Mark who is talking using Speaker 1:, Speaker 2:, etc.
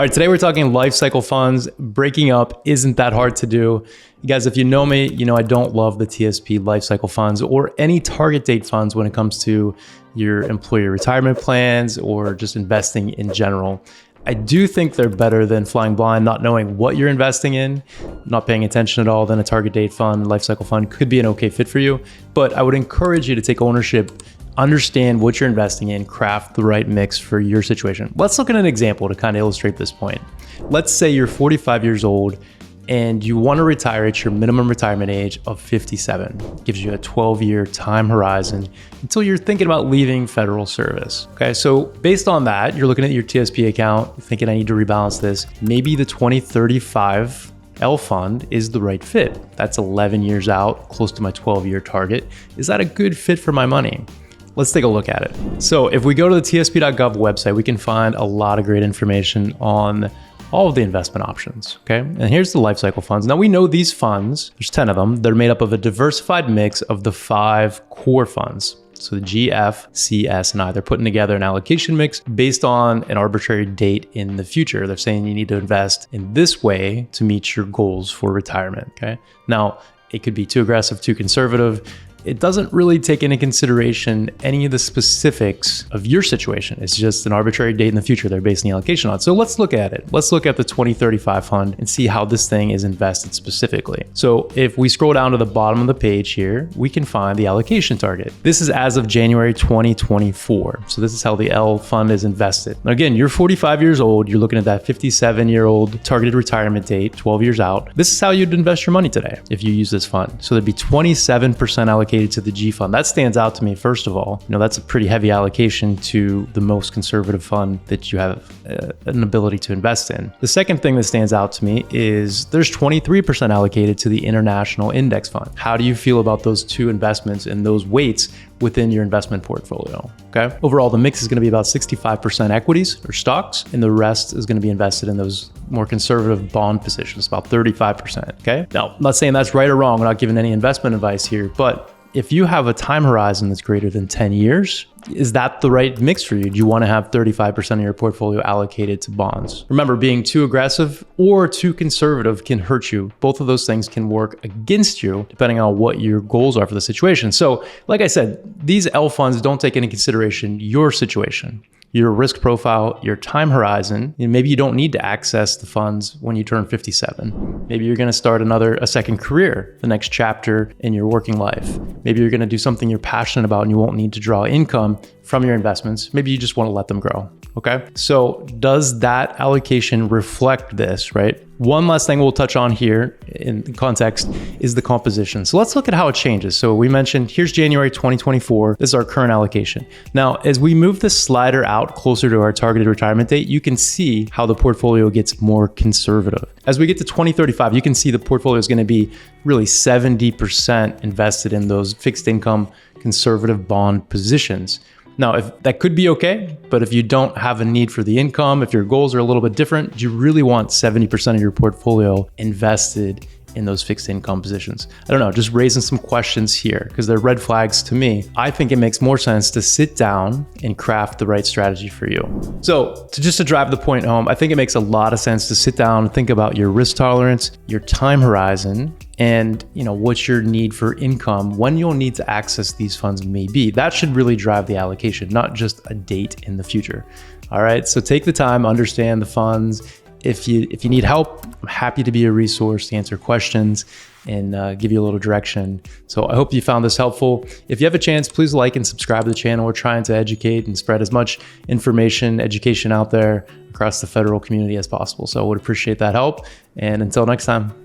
Speaker 1: All right, today we're talking Lifecycle funds. Breaking up isn't that hard to do. You guys, if you know me, you know I don't love the TSP Lifecycle funds or any target date funds when it comes to your employee retirement plans or just investing in general. I do think they're better than flying blind, not knowing what you're investing in, not paying attention at all. Then a target date fund, Lifecycle fund could be an okay fit for you. But I would encourage you to take ownership, understand what you're investing in, craft the right mix for your situation. Let's look at an example to kind of illustrate this point. Let's say you're 45 years old and you want to retire at your minimum retirement age of 57. It gives you a 12-year time horizon until you're thinking about leaving federal service. Okay, so based on that, you're looking at your TSP account, thinking I need to rebalance this. Maybe the 2035 L fund is the right fit. That's 11 years out, close to my 12-year target. Is that a good fit for my money? Let's take a look at it. So if we go to the tsp.gov website, we can find a lot of great information on all of the investment options, okay? And here's the Lifecycle funds. Now we know these funds, there's 10 of them. They're made up of a diversified mix of the 5 core funds. So the G, F, C, S, and I. They're putting together an allocation mix based on an arbitrary date in the future. They're saying you need to invest in this way to meet your goals for retirement, okay? Now, it could be too aggressive, too conservative. It doesn't really take into consideration any of the specifics of your situation. It's just an arbitrary date in the future they're basing the allocation on. So let's look at it. Let's look at the 2035 fund and see how this thing is invested specifically. So if we scroll down to the bottom of the page here, we can find the allocation target. This is as of January 2024. So this is how the L fund is invested. Now again, you're 45 years old. You're looking at that 57-year-old targeted retirement date, 12 years out. This is how you'd invest your money today if you use this fund. So there'd be 27% allocated to the G fund. That stands out to me, first of all. You know, that's a pretty heavy allocation to the most conservative fund that you have an ability to invest in. The second thing that stands out to me is there's 23% allocated to the International Index Fund. How do you feel about those two investments and those weights within your investment portfolio? Okay. Overall, the mix is going to be about 65% equities or stocks, and the rest is going to be invested in those more conservative bond positions, about 35%. Okay. Now, I'm not saying that's right or wrong. I'm not giving any investment advice here, but if you have a time horizon that's greater than 10 years, is that the right mix for you? Do you want to have 35% of your portfolio allocated to bonds? Remember, being too aggressive or too conservative can hurt you. Both of those things can work against you depending on what your goals are for the situation. So like I said, these L funds don't take into consideration your situation, your risk profile, your time horizon. And maybe you don't need to access the funds when you turn 57. Maybe you're going to start a second career, the next chapter in your working life. Maybe you're going to do something you're passionate about and you won't need to draw income from your investments. Maybe you just want to let them grow. Okay. So does that allocation reflect this, right? One last thing we'll touch on here in context is the composition. So let's look at how it changes. So we mentioned here's January 2024. This is our current allocation. Now, as we move this slider out closer to our targeted retirement date, you can see how the portfolio gets more conservative. As we get to 2035, you can see the portfolio is going to be really 70% invested in those fixed income conservative bond positions. Now, if that could be okay, but if you don't have a need for the income, if your goals are a little bit different, you really want 70% of your portfolio invested in those fixed income positions. I don't know, just raising some questions here because they're red flags to me. I think it makes more sense to sit down and craft the right strategy for you. So to drive the point home, I think it makes a lot of sense to sit down and think about your risk tolerance, your time horizon, and what your need for income, when you'll need to access these funds may be. That should really drive the allocation, not just a date in the future. All right, so take the time, understand the funds. If you need help, I'm happy to be a resource to answer questions and give you a little direction. So I hope you found this helpful. If you have a chance, please like and subscribe to the channel. We're trying to educate and spread as much education out there across the federal community as possible. So I would appreciate that help. And until next time.